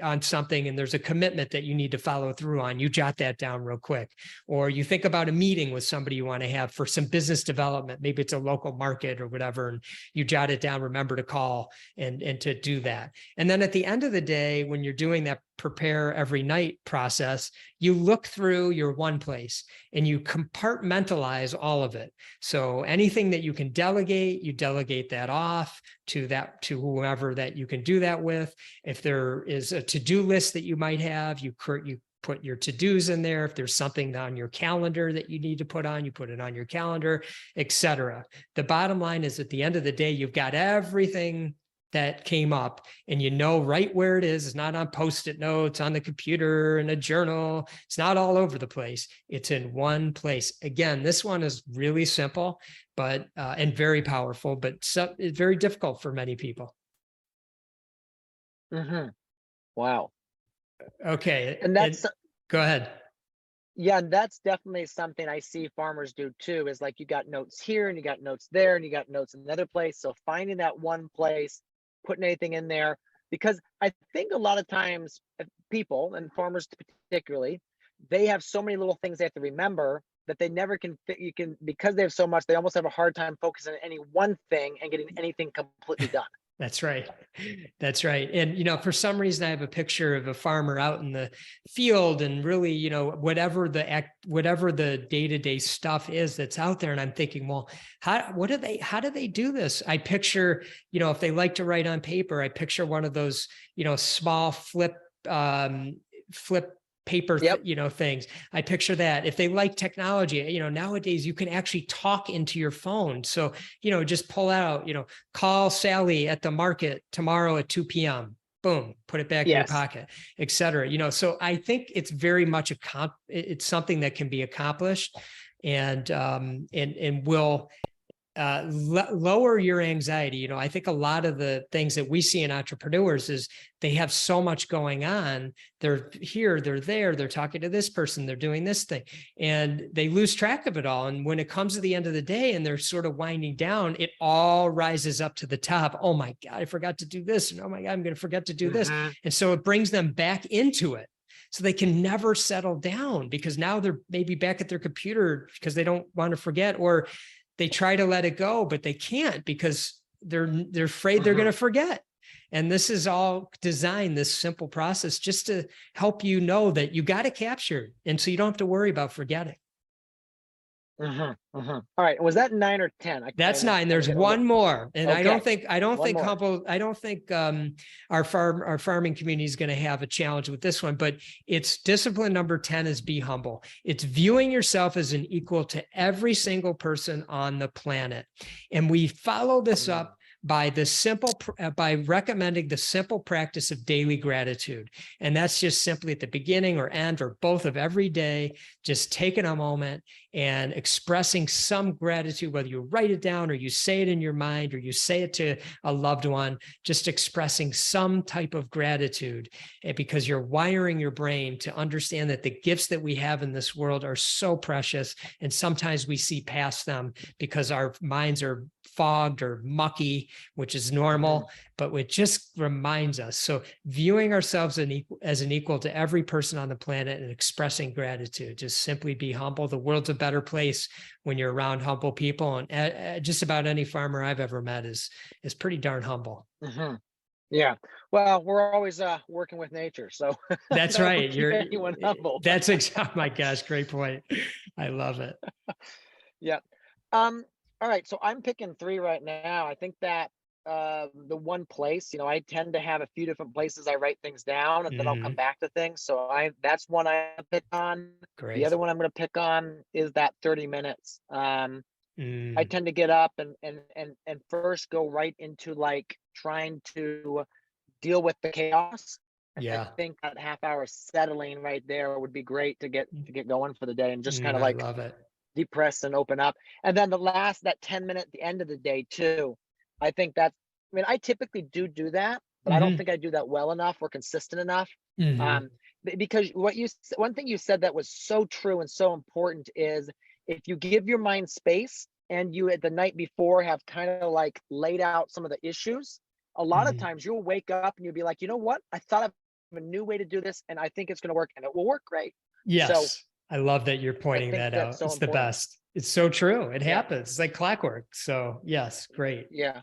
on something and there's a commitment that you need to follow through on, you jot that down real quick. Or you think about a meeting with somebody you want to have for some business development, maybe it's a local market or whatever, and you jot it down, remember to call and to do that. And then at the end of the day, when you're doing that prepare every night process, you look through your one place and you compartmentalize all of it. So anything that you can delegate, you delegate that off to whoever that you can do that with. If there is a to-do list that you might have, you put your to-dos in there. If there's something on your calendar that you need to put on, you put it on your calendar, etc. The bottom line is at the end of the day, you've got everything that came up and you know right where it is. It's not on Post-it notes, on the computer, in a journal. It's not all over the place. It's in one place. Again, this one is really simple, but and very powerful, but it's very difficult for many people. Mm-hmm. Wow. Okay. And that's go ahead. Yeah, and that's definitely something I see farmers do too, is like you got notes here and you got notes there and you got notes in another place. So finding that one place, putting anything in there, because I think a lot of times people, and farmers particularly, they have so many little things they have to remember that they never can fit. Because they have so much, they almost have a hard time focusing on any one thing and getting anything completely done. That's right. That's right. And, for some reason, I have a picture of a farmer out in the field and really, whatever the day-to-day stuff is that's out there. And I'm thinking, well, how do they do this? I picture, if they like to write on paper, I picture one of those, small flip paper, Yep. Things. I picture that. If they like technology, nowadays you can actually talk into your phone. So, just pull out, call Sally at the market tomorrow at 2 p.m. Boom, put it back in your pocket, et cetera. So I think it's very much it's something that can be accomplished and will lower your anxiety. I think a lot of the things that we see in entrepreneurs is they have so much going on. They're here, they're there, they're talking to this person, they're doing this thing, and they lose track of it all. And when it comes to the end of the day and they're sort of winding down, it all rises up to the top. Oh my God, I forgot to do this. And oh my God, I'm going to forget to do this. And so it brings them back into it. So they can never settle down because now they're maybe back at their computer because they don't want to forget, or they try to let it go, but they can't because they're afraid they're going to forget. And this is all designed, this simple process, just to help you know that you got to capture it. And so you don't have to worry about forgetting. All right. Was that 9 or 10? That's 9. There's one more. And okay. I don't think our farming community is going to have a challenge with this one, but it's discipline number 10 is be humble. It's viewing yourself as an equal to every single person on the planet. And we follow this up by recommending the simple practice of daily gratitude. And that's just simply at the beginning or end or both of every day, just taking a moment and expressing some gratitude, whether you write it down or you say it in your mind or you say it to a loved one, just expressing some type of gratitude, because you're wiring your brain to understand that the gifts that we have in this world are so precious. And sometimes we see past them because our minds are fogged or mucky, which is normal, but it just reminds us. So viewing ourselves as an equal to every person on the planet and expressing gratitude, just simply be humble. The world's a better place when you're around humble people. And just about any farmer I've ever met is pretty darn humble. Yeah. Well, we're always working with nature. So that's right. You're anyone humble. That's exactly, my gosh, great point. I love it. Yeah. All right. So I'm picking 3 right now. I think that the one place, I tend to have a few different places I write things down and then I'll come back to things. So that's one I pick on. Great. The other one I'm going to pick on is that 30 minutes. I tend to get up and first go right into like trying to deal with the chaos. And I Yeah. think that half hour settling right there would be great to get going for the day and just kind of I like love it. depress and open up. And then that 10 minute at the end of the day too. I think that's, I mean, I typically do that, but I don't think I do that well enough or consistent enough. Because one thing you said that was so true and so important is if you give your mind space and you at the night before have kind of like laid out some of the issues, a lot of times you'll wake up and you'll be like, you know what? I thought of a new way to do this and I think it's going to work and it will work great. Yes. So I love that you're I pointing think that that's out. so It's the important. best. It's so true. It Yeah. happens. It's like clockwork. So yes, great. Yeah.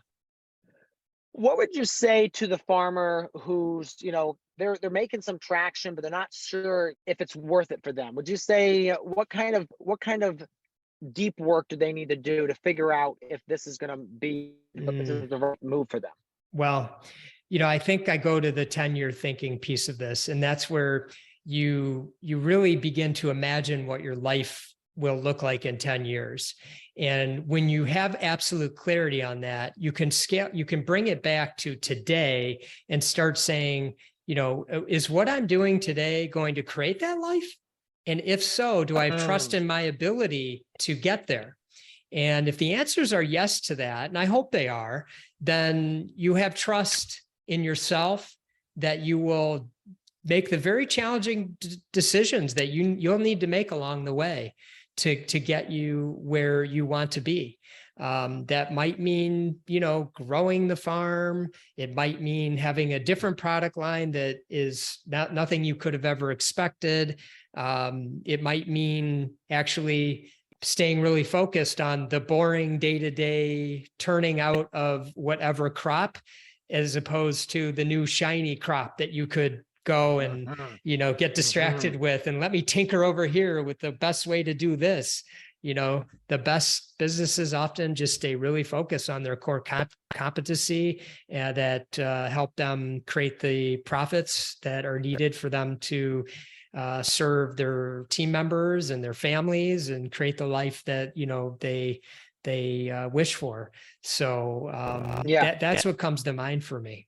What would you say to the farmer who's, you know, they're making some traction, but they're not sure if it's worth it for them? Would you say what kind of deep work do they need to do to figure out if this is going to be if this is the right move for them? Well, you know, I think I go to the 10-year thinking piece of this, and that's where you really begin to imagine what your life will look like in 10 years. And when you have absolute clarity on that, you can bring it back to today and start saying, you know, is what I'm doing today going to create that life? And if so, do I have trust in my ability to get there? And if the answers are yes to that, and I hope they are, then you have trust in yourself that you will make the very challenging decisions that you'll need to make along the way to get you where you want to be. That might mean, you know, growing the farm. It might mean having a different product line that is nothing you could have ever expected. It might mean actually staying really focused on the boring day-to-day turning out of whatever crop, as opposed to the new shiny crop that you could go and, you know, get distracted with, and let me tinker over here with the best way to do this. You know, the best businesses often just stay really focused on their core competency that help them create the profits that are needed for them to serve their team members and their families and create the life that, you know, they wish for. So that's what comes to mind for me.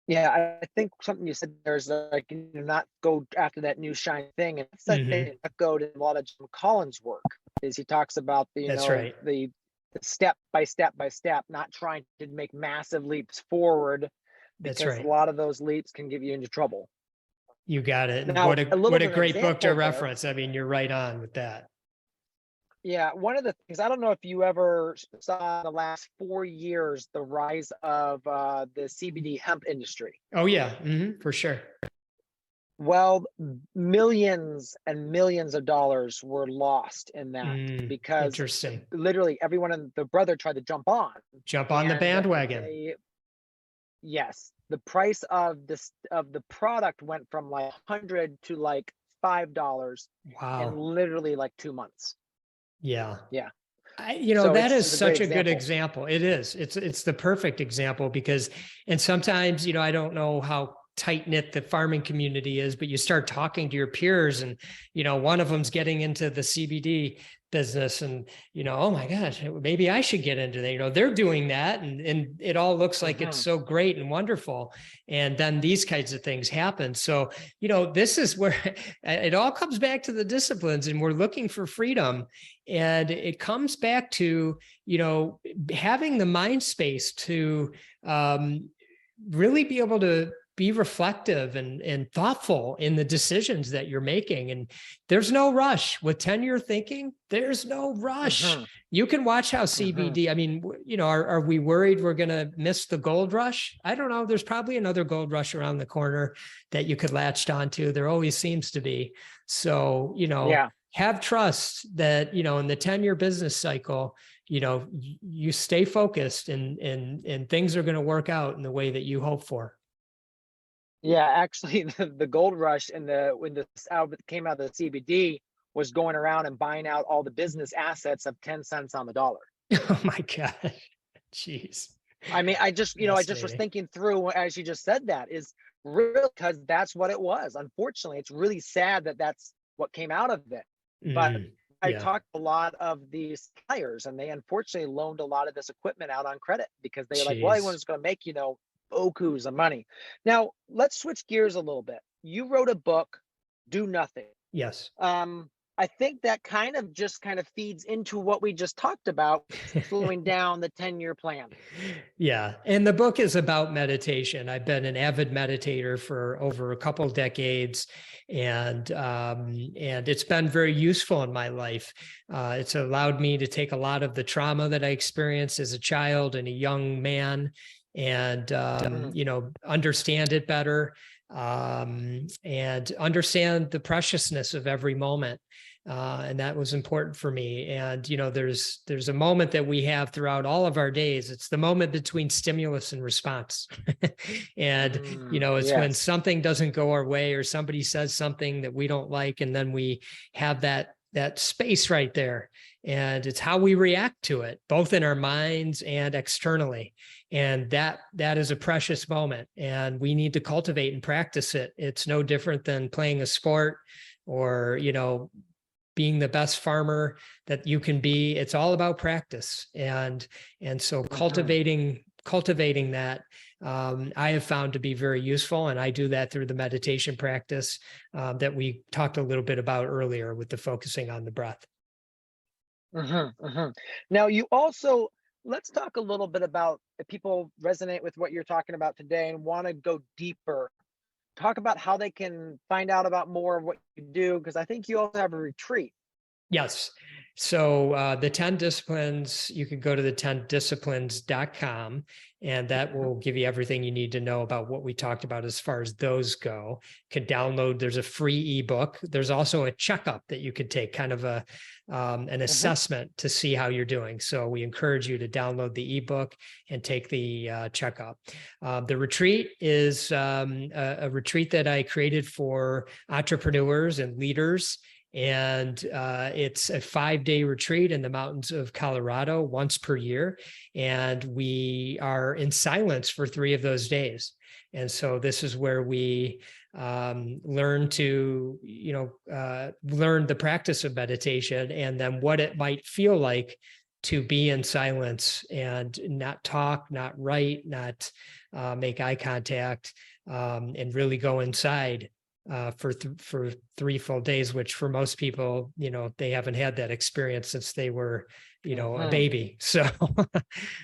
Yeah, I think something you said there's like, you know, not go after that new shiny thing, and that's the thing that go to a lot of Jim Collins' work. Is he talks about the the step by step, not trying to make massive leaps forward, because a lot of those leaps can get you into trouble. You got it. And now, what a great book to reference. I mean, you're right on with that. Yeah, one of the things, I don't know if you ever saw in the last 4 years, the rise of the CBD hemp industry. Oh yeah, for sure. Well, millions and millions of dollars were lost in that because literally everyone and the brother tried to jump on the bandwagon. Yes, the price of the product went from like $100 to like $5. Wow. In literally like 2 months. Yeah. Yeah. You know, so that is such a good example. It is. It's the perfect example because, and sometimes, you know, I don't know how tight knit the farming community is, but you start talking to your peers and, you know, one of them's getting into the CBD business and, you know, oh my gosh, maybe I should get into that. You know, they're doing that and it all looks like it's so great and wonderful. And then these kinds of things happen. So, you know, this is where it all comes back to the disciplines, and we're looking for freedom. And it comes back to, you know, having the mind space to really be able to be reflective and thoughtful in the decisions that you're making. And there's no rush with 10-year thinking. There's no rush. You can watch how CBD, I mean, you know, are we worried we're going to miss the gold rush? I don't know. There's probably another gold rush around the corner that you could latch onto. There always seems to be. So, you know, have trust that, you know, in the 10-year business cycle, you know, you stay focused and things are going to work out in the way that you hope for. Yeah, actually, the gold rush and when the Albert came out of the CBD was going around and buying out all the business assets of 10 cents on the dollar. Oh my God. Jeez. I mean, I just was thinking through as you just said that is real, because that's what it was. Unfortunately, it's really sad that that's what came out of it. But I Yeah. talked to a lot of these suppliers, and they unfortunately loaned a lot of this equipment out on credit because they were like, well, Jeez. everyone's going to make, boku's of money. Now, let's switch gears a little bit. You wrote a book, Do Nothing. Yes. I think that kind of feeds into what we just talked about, slowing down the 10-year plan. Yeah. And the book is about meditation. I've been an avid meditator for over a couple of decades, and it's been very useful in my life. It's allowed me to take a lot of the trauma that I experienced as a child and a young man and, understand it better, and understand the preciousness of every moment. And that was important for me. And, there's a moment that we have throughout all of our days. It's the moment between stimulus and response. And, it's when Yes. something doesn't go our way or somebody says something that we don't like. And then we have that space right there. And it's how we react to it, both in our minds and externally. And that is a precious moment. And we need to cultivate and practice it. It's no different than playing a sport or, being the best farmer that you can be. It's all about practice. And so cultivating that, I have found to be very useful. And I do that through the meditation practice that we talked a little bit about earlier with the focusing on the breath. Now, let's talk a little bit about if people resonate with what you're talking about today and want to go deeper. Talk about how they can find out about more of what you do, because I think you also have a retreat. Yes. So the 10 disciplines, you can go to the 10disciplines.com, and that will give you everything you need to know about what we talked about as far as those go. You can download, there's a free ebook. There's also a checkup that you could take, kind of an assessment to see how you're doing. So we encourage you to download the ebook and take the checkup. The retreat is a retreat that I created for entrepreneurs and leaders. And it's a 5-day retreat in the mountains of Colorado once per year. And we are in silence for 3 of those days. And so this is where we learn to, learn the practice of meditation, and then what it might feel like to be in silence and not talk, not write, not make eye contact, and really go inside for 3 full days, which for most people, they haven't had that experience since they were, a baby. So,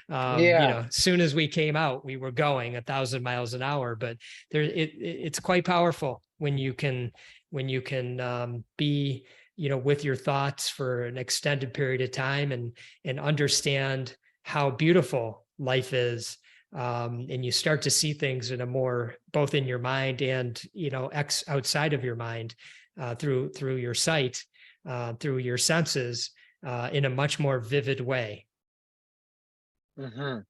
as soon as we came out, we were going 1,000 miles an hour, but it's quite powerful when you can be, with your thoughts for an extended period of time and understand how beautiful life is. And you start to see things in a more, both in your mind and, outside of your mind, through your sight, through your senses, in a much more vivid way. And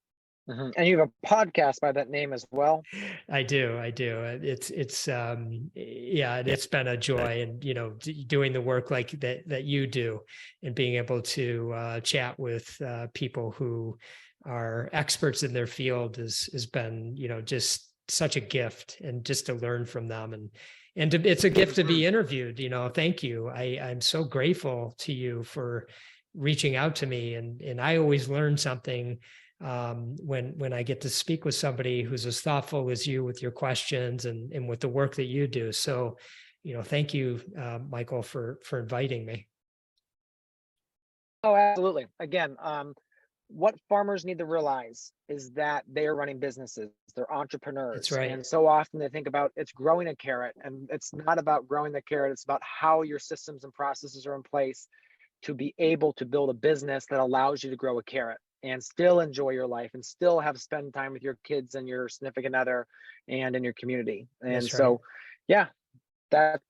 you have a podcast by that name as well. I do. It's been a joy, and, doing the work like that you do, and being able to chat with people who are experts in their field has been, just such a gift, and just to learn from them, and it's a gift to be interviewed. Thank you. I'm so grateful to you for reaching out to me, and I always learn something when I get to speak with somebody who's as thoughtful as you with your questions and with the work that you do. So, thank you, Michael, for inviting me. Oh, absolutely. Again, what farmers need to realize is that they are running businesses. They're entrepreneurs. That's right. And so often they think about it's growing a carrot, and it's not about growing the carrot. It's about how your systems and processes are in place to be able to build a business that allows you to grow a carrot and still enjoy your life and still have spend time with your kids and your significant other and in your community. And That's so, right. yeah, that's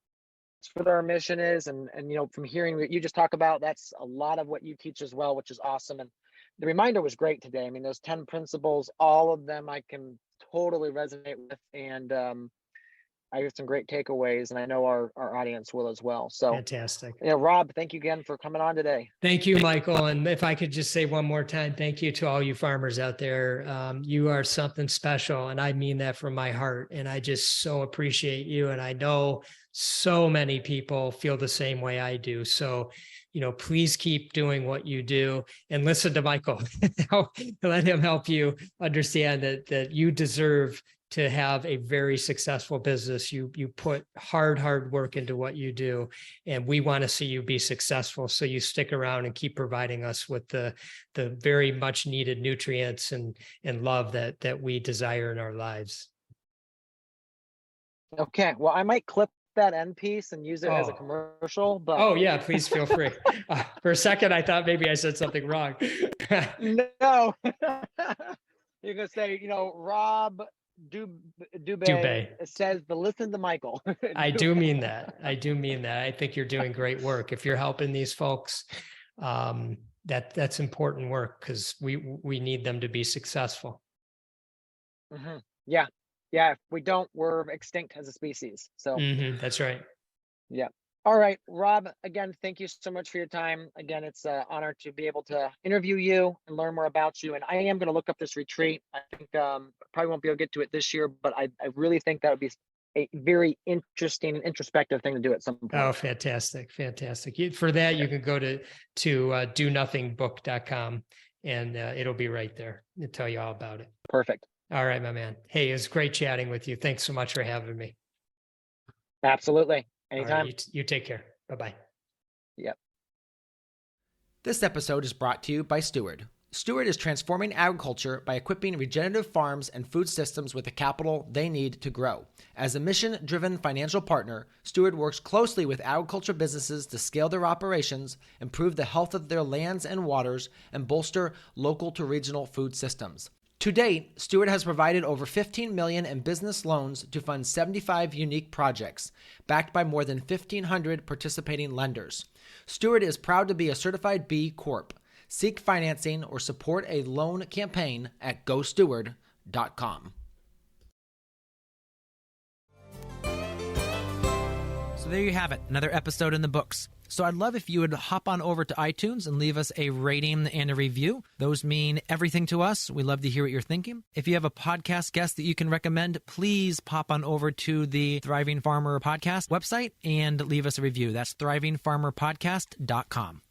what our mission is. And from hearing what you just talk about, that's a lot of what you teach as well, which is awesome. And the reminder was great today. I mean, those 10 principles, all of them I can totally resonate with. And I get some great takeaways, and I know our audience will as well. So, Fantastic. Rob, thank you again for coming on today. Thank you, Michael. And if I could just say one more time, thank you to all you farmers out there. You are something special, and I mean that from my heart. And I just so appreciate you. And I know so many people feel the same way I do. So, please keep doing what you do and listen to Michael. Let him help you understand that you deserve to have a very successful business. You put hard work into what you do, and we want to see you be successful. So you stick around and keep providing us with the very much needed nutrients and love that we desire in our lives. Okay. Well, I might clip that end piece and use it as a commercial, but oh yeah, please feel free. For a second I thought maybe I said something wrong. No. You're gonna say, Rob Dube says to listen to Michael. I do mean that. I think you're doing great work. If you're helping these folks, that's important work, because we need them to be successful. Mm-hmm. Yeah. If we don't, we're extinct as a species. So that's right. Yeah. All right, Rob, again, thank you so much for your time. Again, it's an honor to be able to interview you and learn more about you. And I am going to look up this retreat. I think probably won't be able to get to it this year, but I really think that would be a very interesting and introspective thing to do at some point. Oh, fantastic. For that, you can go to donothingbook.com, and it'll be right there. It'll tell you all about it. Perfect. All right, my man. Hey, it was great chatting with you. Thanks so much for having me. Absolutely. Anytime. Right, you take care. Bye-bye. Yep. This episode is brought to you by Steward. Steward is transforming agriculture by equipping regenerative farms and food systems with the capital they need to grow. As a mission-driven financial partner, Steward works closely with agriculture businesses to scale their operations, improve the health of their lands and waters, and bolster local to regional food systems. To date, Steward has provided over $15 million in business loans to fund 75 unique projects, backed by more than 1,500 participating lenders. Steward is proud to be a certified B Corp. Seek financing or support a loan campaign at gosteward.com. So there you have it, another episode in the books. So I'd love if you would hop on over to iTunes and leave us a rating and a review. Those mean everything to us. We love to hear what you're thinking. If you have a podcast guest that you can recommend, please pop on over to the Thriving Farmer Podcast website and leave us a review. That's thrivingfarmerpodcast.com.